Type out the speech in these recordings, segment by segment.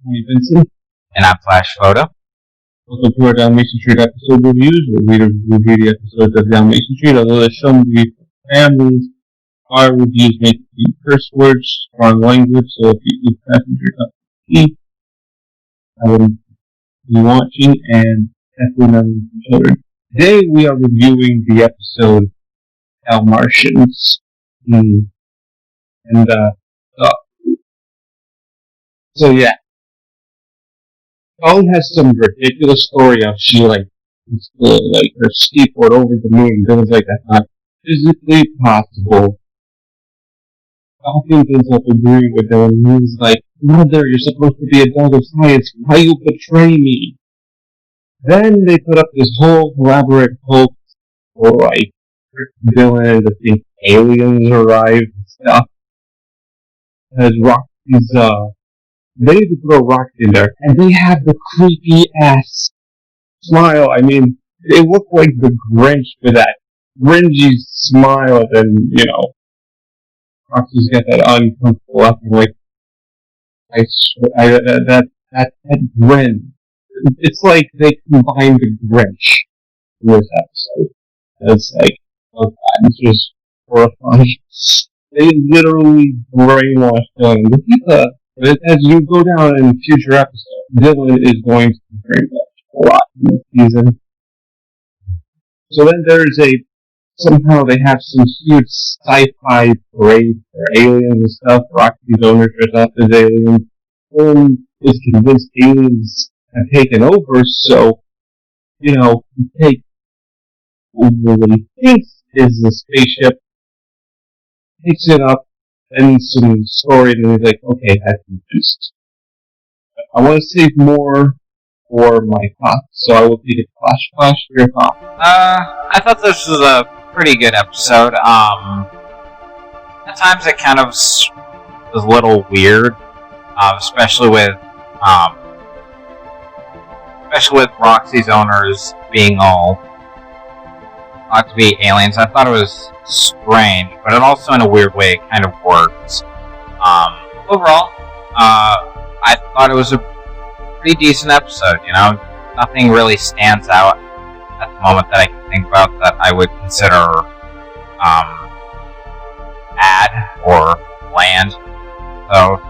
I'm Vincent. And I'm Flash Photo. Welcome to our Dalmatian Street episode reviews, where we review the episodes of Dalmatian Street. Although the show movie for families, our reviews may contain curse words, strong language, so if you eat passenger cup of tea, I wouldn't be watching, and definitely not for children. Today we are reviewing the episode Dal-Martians. So yeah. Dolly has some ridiculous story of she like her skateboard over the moon. Things like that's not physically possible. Dawkins ends up agreeing with her, and he's like, "Mother, you're supposed to be a dog of science. Why you betray me?" Then they put up this whole elaborate hoax for like Dylan to think aliens arrived and stuff. As Roxy's they need to throw rocks in there, and they have the creepy ass smile. I mean, they look like the Grinch with that cringy smile, and Roxy's got that uncomfortable laugh. Like, I swear, that grin. It's like they combined the Grinch with this episode. It's like, oh god, it's just horrifying. They literally brainwashed them. As you go down in future episodes, Dylan is going to be brainwashed a lot in this season. So then somehow they have some huge sci-fi parade for aliens and stuff. Roxy's owner dressed up as aliens. Dylan is convinced aliens have taken over, so, he takes what he thinks is the spaceship, picks it up, and some story, and he's like, okay, that's convinced. I want to save more for my thoughts, so I will take it Flash for your thoughts. I thought this was a pretty good episode. At times it kind of was a little weird, especially with Roxy's owners being all thought to be aliens. I thought it was strange, but it also, in a weird way, kind of works. Overall, I thought it was a pretty decent episode. Nothing really stands out at the moment that I can think about that I would consider bad or bland. So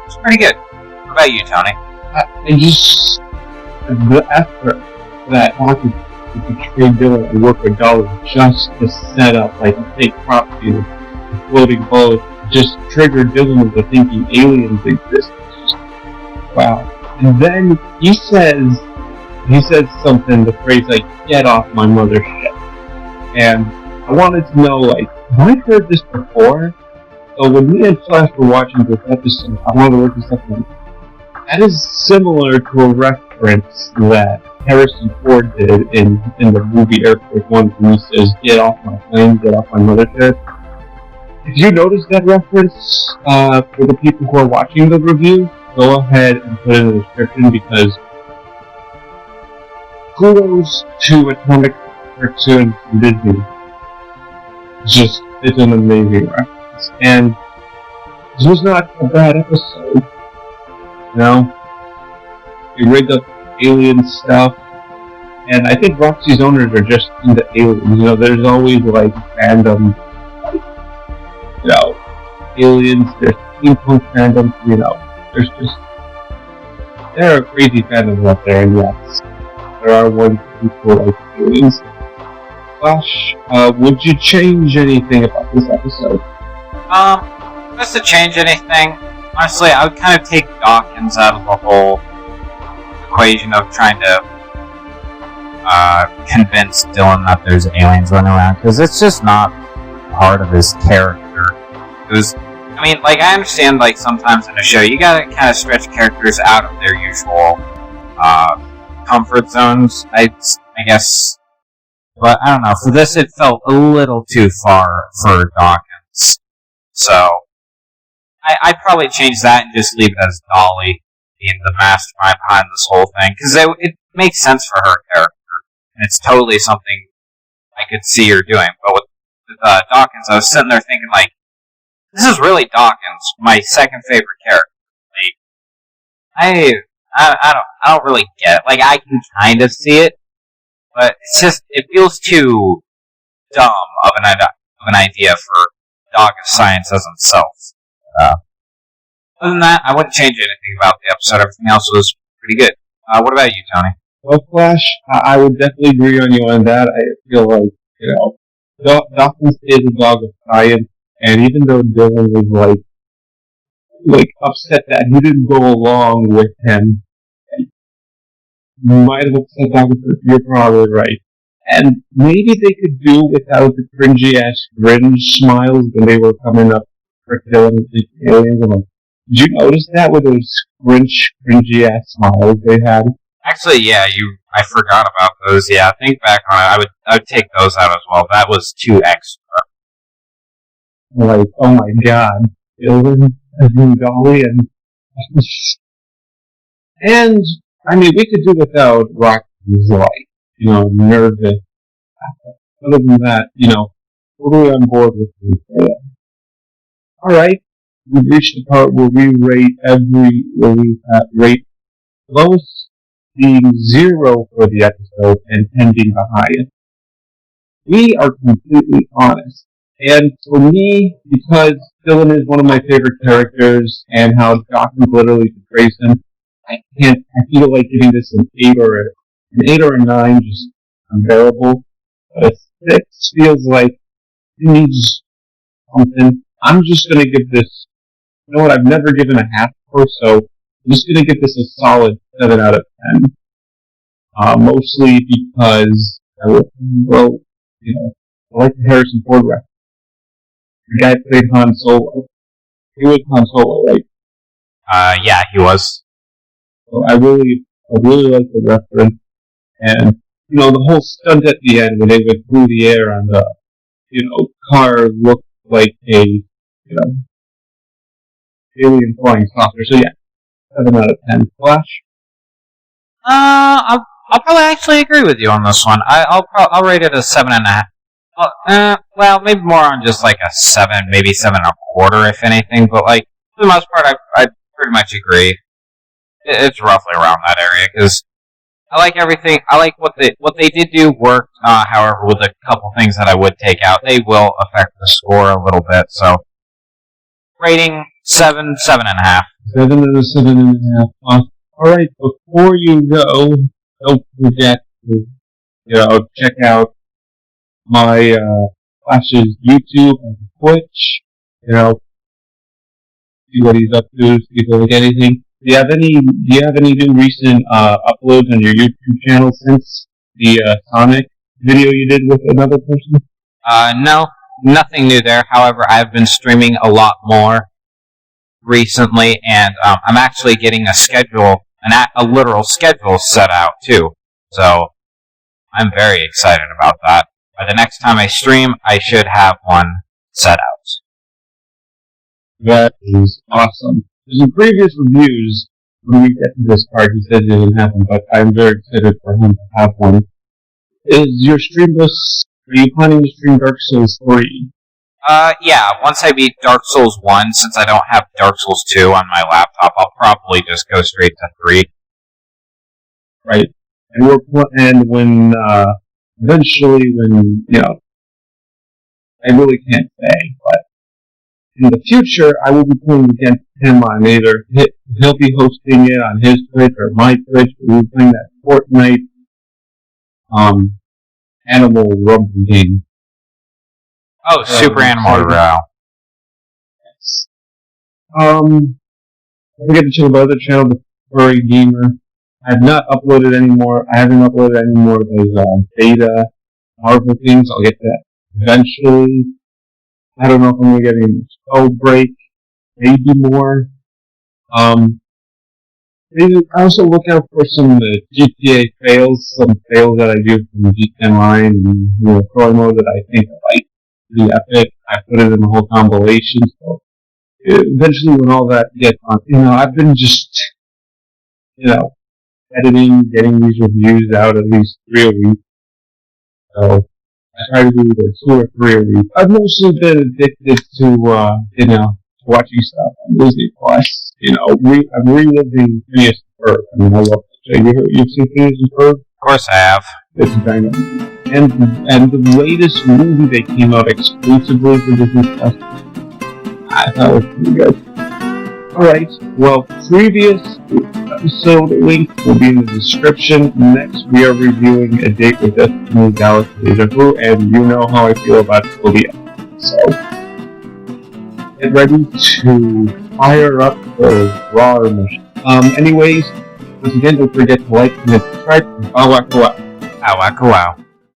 it's pretty good. What about you, Tony? The effort that Dawkins to betray Dylan and work with Dolly just to set up like a fake property, the floating boat, just triggered Dylan into thinking aliens exist. Wow. And then he says something, the phrase like, "Get off my mother's ship." And I wanted to know, like, have I heard this before? So when me and Flash were watching this episode, I wanted to look this up. That is similar to a reference that Harrison Ford did in the movie Air Force One, when he says, "Get off my plane, get off my mothership." If you notice that reference, for the people who are watching the review, go ahead and put it in the description, because kudos to Atomic Cartoon from Disney. It's an amazing reference. And this was not a bad episode. They rigged up alien stuff, and I think Roxy's owners are just into aliens. There's always like fandom, aliens. There's steampunk fandoms. There are crazy fandoms out there, and yes, there are ones people like aliens. Flash, would you change anything about this episode? Just to change anything, honestly, I would kind of take Dawkins out of the whole equation of trying to convince Dylan that there's aliens running around, because it's just not part of his character. I understand, like, sometimes in a show you gotta kind of stretch characters out of their usual comfort zones, I guess, but I don't know, for this it felt a little too far for Dawkins, so I'd probably change that and just leave it as Dolly being the mastermind behind this whole thing, because it makes sense for her character, and it's totally something I could see her doing. But with Dawkins, I was sitting there thinking, like, this is really Dawkins, my second favorite character. Like, I don't really get it. Like, I can kind of see it, but it's just, it feels too dumb of an idea for Dawkins scientists themselves. Other than that, I wouldn't change anything about the episode. Everything else was pretty good. What about you, Tony? Well, Flash, I would definitely agree on you on that. I feel like, Dawkins is a dog of science, and even though Dylan was like upset that he didn't go along with him, might have upset Dawkins, but you're probably right. And maybe they could do without the cringy ass grin smiles when they were coming up for killing the aliens. Did you notice that with those cringy ass smiles they had? Actually, yeah, I forgot about those. Yeah, think back on it. I would take those out as well. That was too extra. Like, oh my god, Dylan as in Dolly, and I mean, we could do without Rocky's nervous. Other than that, totally on board with you. Alright, we've reached the part where we rate lowest being 0 for the episode and 10 being the highest. We are completely honest. And for me, because Dylan is one of my favorite characters and how Dawkins literally portrays him, I feel like giving this an 8 or a 9 just unbearable. But a 6 feels like it needs something. I'm just going to give this, I've never given a half score, so I'm just going to give this a solid 7 out of 10. Mostly because, I like the Harrison Ford reference. The guy played Han Solo. He was Han Solo, right? Yeah, he was. So I really like the reference. And, the whole stunt at the end when they went through the air and the, car looked like a, alien flying saucer. So yeah, 7 out of 10. Flash? I'll probably actually agree with you on this one. I'll rate it a 7.5. Well, maybe more on just like a 7, maybe 7.25, if anything. But like for the most part, I pretty much agree. It's roughly around that area because I like everything. I like what they did do worked. However, with a couple things that I would take out, they will affect the score a little bit. So, rating 7, 7.5. 7 and a 7.5. All right. Before you go, don't forget to check out my Flash's YouTube and Twitch. See what he's up to. See if there's anything. Do you have any new recent uploads on your YouTube channel since the Sonic video you did with another person? No, nothing new there. However, I've been streaming a lot more recently, and I'm actually getting a literal schedule set out too. So I'm very excited about that. By the next time I stream, I should have one set out. That is awesome. There's in previous reviews, when we get to this part, he said it didn't happen, but I'm very excited for him to have one. Are you planning to stream Dark Souls 3? Yeah, once I beat Dark Souls 1, since I don't have Dark Souls 2 on my laptop, I'll probably just go straight to 3. Right. Eventually when, I really can't say, but in the future, I will be playing against him on either he'll be hosting it on his Twitch or my Twitch. We'll be playing that Fortnite Animal Rumble game. Oh, Super Animal Row. Yes. Don't forget to check out my other channel, The Furry Gamer. I have not uploaded anymore. I haven't uploaded any more of those beta Marvel things. I'll get to that eventually. I don't know if I'm going to get any spell break, maybe more. Maybe also look out for some GTA fails, some fails that I do from GTA Online and story mode that I think are pretty epic. I put it in the whole compilation. So eventually, when all that gets on, I've been just editing, getting these reviews out at least 3 a week. So I try to do either 2 or 3 a week. I've mostly been addicted to, watching stuff on Disney Plus. I'm reliving Phineas and Ferb. I mean, I love that show. You've seen Phineas and Ferb? Of course I have. It's dynamite. And the latest movie that came out exclusively for Disney Plus, I thought was pretty good. Alright, well, previous episode link will be in the description. Next, we are reviewing A Date with Destiny, Dallas, Deja Vu, and you know how I feel about Sylvia. So, get ready to fire up the raw emotion. Anyways, once again, don't forget to like and subscribe. Wow. Wow.